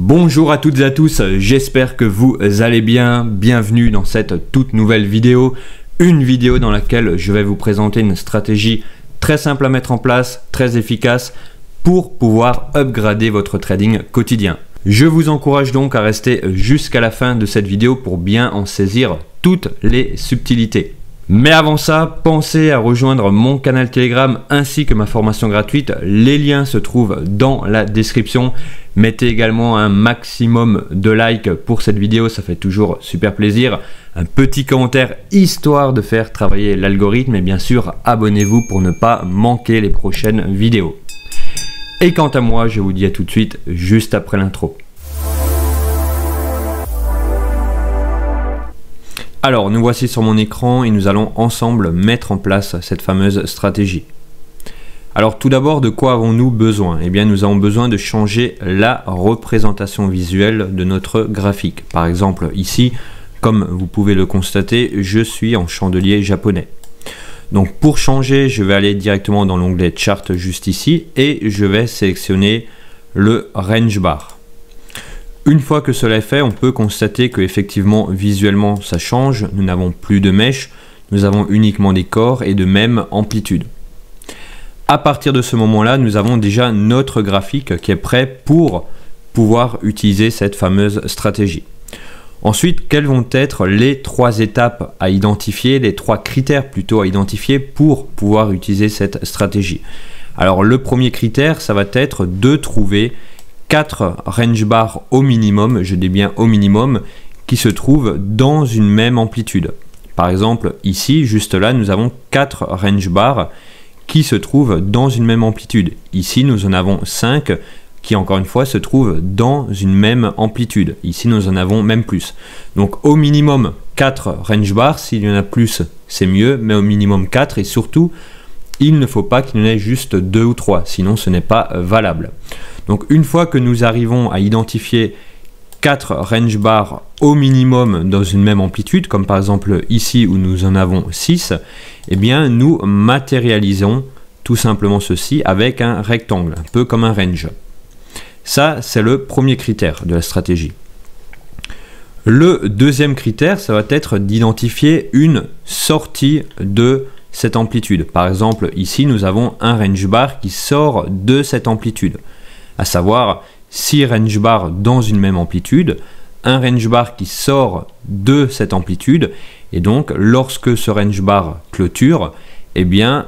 Bonjour à toutes et à tous, j'espère que vous allez bien. Bienvenue dans cette toute nouvelle vidéo. Une vidéo dans laquelle je vais vous présenter une stratégie très simple à mettre en place, très efficace pour pouvoir upgrader votre trading quotidien. Je vous encourage donc à rester jusqu'à la fin de cette vidéo pour bien en saisir toutes les subtilités. Mais avant ça, pensez à rejoindre mon canal Telegram ainsi que ma formation gratuite. Les liens se trouvent dans la description. Mettez également un maximum de likes pour cette vidéo, ça fait toujours super plaisir. Un petit commentaire histoire de faire travailler l'algorithme et bien sûr, abonnez-vous pour ne pas manquer les prochaines vidéos. Et quant à moi, je vous dis à tout de suite juste après l'intro. Alors, nous voici sur mon écran et nous allons ensemble mettre en place cette fameuse stratégie. Alors, tout d'abord, de quoi avons-nous besoin? Eh bien, nous avons besoin de changer la représentation visuelle de notre graphique. Par exemple, ici, comme vous pouvez le constater, je suis en chandelier japonais. Donc, pour changer, je vais aller directement dans l'onglet Chart juste ici et je vais sélectionner le Range Bar. Une fois que cela est fait, on peut constater que effectivement visuellement ça change. Nous n'avons plus de mèches, nous avons uniquement des corps et de même amplitude. À partir de ce moment-là, nous avons déjà notre graphique qui est prêt pour pouvoir utiliser cette fameuse stratégie. Ensuite, quelles vont être les trois étapes à identifier, les trois critères plutôt à identifier pour pouvoir utiliser cette stratégie? Alors le premier critère, ça va être de trouver 4 range bars au minimum, je dis bien au minimum, qui se trouvent dans une même amplitude. Par exemple, ici, juste là, nous avons 4 range bars qui se trouvent dans une même amplitude. Ici, nous en avons 5 qui, encore une fois, se trouvent dans une même amplitude. Ici, nous en avons même plus. Donc, au minimum 4 range bars. S'il y en a plus, c'est mieux, mais au minimum 4. Et surtout, il ne faut pas qu'il y en ait juste 2 ou 3, sinon ce n'est pas valable. Donc une fois que nous arrivons à identifier 4 range bars au minimum dans une même amplitude, comme par exemple ici où nous en avons 6, eh bien nous matérialisons tout simplement ceci avec un rectangle, un peu comme un range. Ça, c'est le premier critère de la stratégie. Le deuxième critère, ça va être d'identifier une sortie de cette amplitude. Par exemple, ici, nous avons un range bar qui sort de cette amplitude. À savoir 6 range bars dans une même amplitude, un range bar qui sort de cette amplitude, et donc lorsque ce range bar clôture, eh bien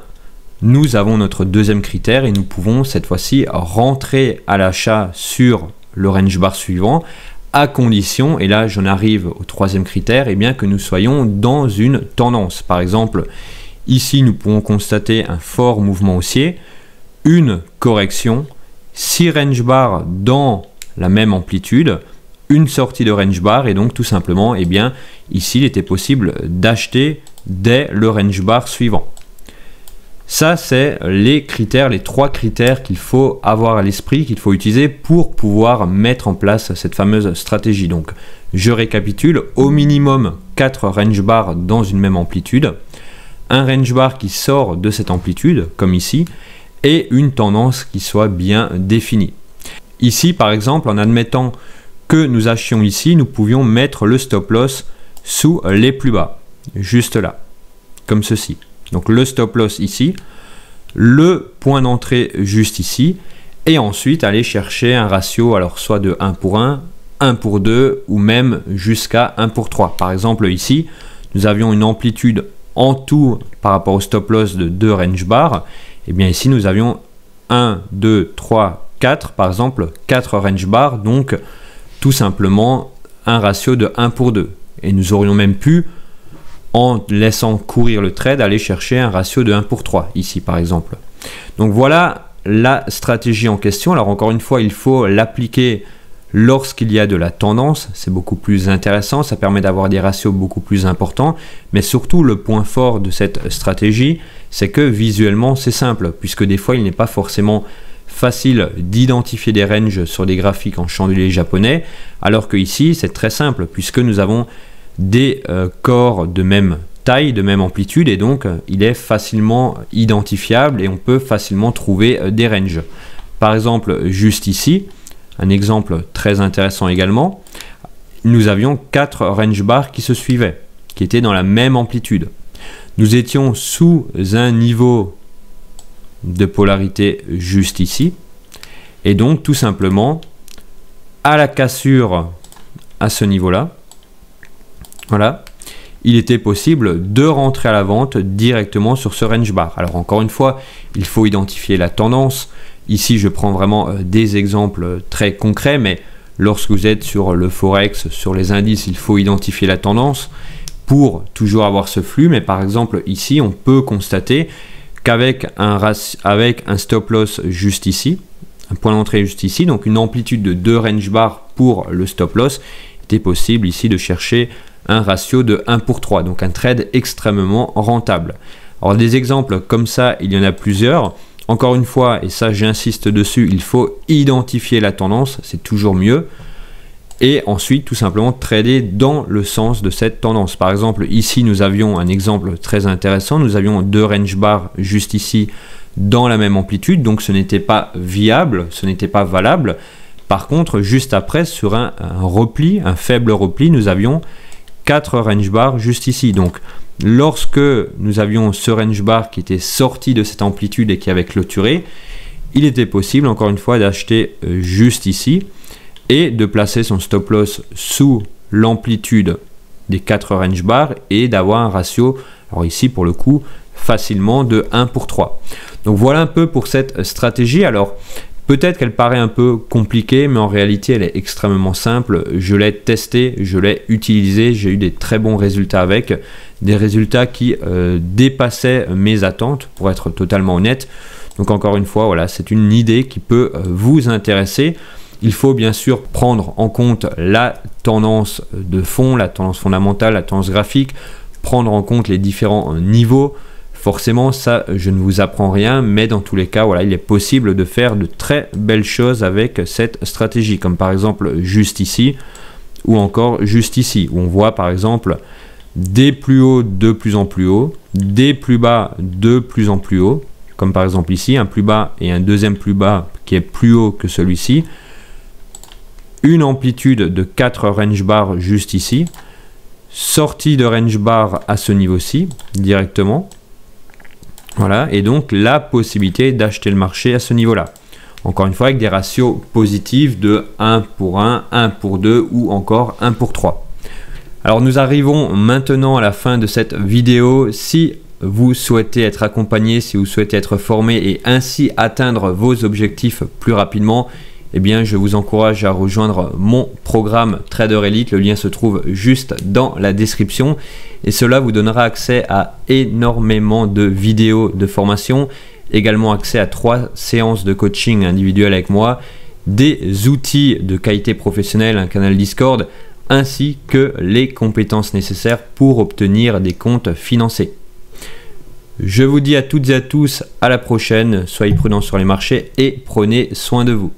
nous avons notre deuxième critère et nous pouvons cette fois-ci rentrer à l'achat sur le range bar suivant, à condition, et là j'en arrive au troisième critère, eh bien que nous soyons dans une tendance. Par exemple, ici nous pouvons constater un fort mouvement haussier, une correction, 6 range bars dans la même amplitude, une sortie de range bar et donc tout simplement, eh bien, ici il était possible d'acheter dès le range bar suivant. Ça, c'est les critères, les 3 critères qu'il faut avoir à l'esprit, qu'il faut utiliser pour pouvoir mettre en place cette fameuse stratégie. Donc, je récapitule, au minimum 4 range bars dans une même amplitude, un range bar qui sort de cette amplitude, comme ici, et une tendance qui soit bien définie. Ici, par exemple, en admettant que nous achetions ici, nous pouvions mettre le stop loss sous les plus bas, juste là, comme ceci. Donc le stop loss ici, le point d'entrée juste ici, et ensuite aller chercher un ratio, alors soit de 1 pour 1, 1 pour 2, ou même jusqu'à 1 pour 3. Par exemple, ici, nous avions une amplitude en tout par rapport au stop loss de 2 range bars. Et bien ici, nous avions 1, 2, 3, 4, par exemple, 4 range bars, donc tout simplement un ratio de 1 pour 2. Et nous aurions même pu, en laissant courir le trade, aller chercher un ratio de 1 pour 3, ici par exemple. Donc voilà la stratégie en question. Alors encore une fois, il faut l'appliquer lorsqu'il y a de la tendance, c'est beaucoup plus intéressant, ça permet d'avoir des ratios beaucoup plus importants, mais surtout le point fort de cette stratégie, c'est que visuellement c'est simple, puisque des fois il n'est pas forcément facile d'identifier des ranges sur des graphiques en chandelier japonais, alors que ici c'est très simple, puisque nous avons des corps de même taille, de même amplitude, et donc il est facilement identifiable et on peut facilement trouver des ranges. Par exemple, juste ici, un exemple très intéressant également, nous avions 4 range bars qui se suivaient, qui étaient dans la même amplitude. Nous étions sous un niveau de polarité juste ici, et donc tout simplement à la cassure à ce niveau-là, voilà, il était possible de rentrer à la vente directement sur ce range bar. Alors encore une fois, il faut identifier la tendance. Ici, je prends vraiment des exemples très concrets, mais lorsque vous êtes sur le Forex, sur les indices, il faut identifier la tendance pour toujours avoir ce flux. Mais par exemple, ici, on peut constater qu'avec un stop loss juste ici, un point d'entrée juste ici, donc une amplitude de 2 range bars pour le stop loss, il était possible ici de chercher un ratio de 1 pour 3, donc un trade extrêmement rentable. Alors des exemples comme ça, il y en a plusieurs. Encore une fois, et ça j'insiste dessus, il faut identifier la tendance, c'est toujours mieux. Et ensuite, tout simplement, trader dans le sens de cette tendance. Par exemple, ici, nous avions un exemple très intéressant. Nous avions 2 range bars juste ici dans la même amplitude. Donc, ce n'était pas viable, ce n'était pas valable. Par contre, juste après, sur un repli, un faible repli, nous avions 4 range bars juste ici. Donc, lorsque nous avions ce range bar qui était sorti de cette amplitude et qui avait clôturé, il était possible, encore une fois, d'acheter juste ici et de placer son stop loss sous l'amplitude des 4 range bars et d'avoir un ratio, alors ici pour le coup, facilement de 1 pour 3. Donc voilà un peu pour cette stratégie. Alors peut-être qu'elle paraît un peu compliquée, mais en réalité elle est extrêmement simple. Je l'ai testé, je l'ai utilisé, j'ai eu des très bons résultats avec, des résultats qui dépassaient mes attentes, pour être totalement honnête. Donc encore une fois, voilà, c'est une idée qui peut vous intéresser. Il faut bien sûr prendre en compte la tendance de fond, la tendance fondamentale, la tendance graphique, prendre en compte les différents niveaux. Forcément, ça, je ne vous apprends rien, mais dans tous les cas, voilà, il est possible de faire de très belles choses avec cette stratégie, comme par exemple juste ici, ou encore juste ici, où on voit par exemple des plus hauts de plus en plus haut, des plus bas de plus en plus haut, comme par exemple ici, un plus bas et un deuxième plus bas qui est plus haut que celui-ci, une amplitude de 4 range bars juste ici, sortie de range bar à ce niveau-ci directement, voilà, et donc la possibilité d'acheter le marché à ce niveau-là. Encore une fois, avec des ratios positifs de 1 pour 1, 1 pour 2 ou encore 1 pour 3. Alors nous arrivons maintenant à la fin de cette vidéo. Si vous souhaitez être accompagné, si vous souhaitez être formé et ainsi atteindre vos objectifs plus rapidement, eh bien, je vous encourage à rejoindre mon programme Trader Elite. Le lien se trouve juste dans la description et cela vous donnera accès à énormément de vidéos de formation, également accès à 3 séances de coaching individuel avec moi, des outils de qualité professionnelle, un canal Discord, ainsi que les compétences nécessaires pour obtenir des comptes financés. Je vous dis à toutes et à tous à la prochaine, soyez prudents sur les marchés et prenez soin de vous.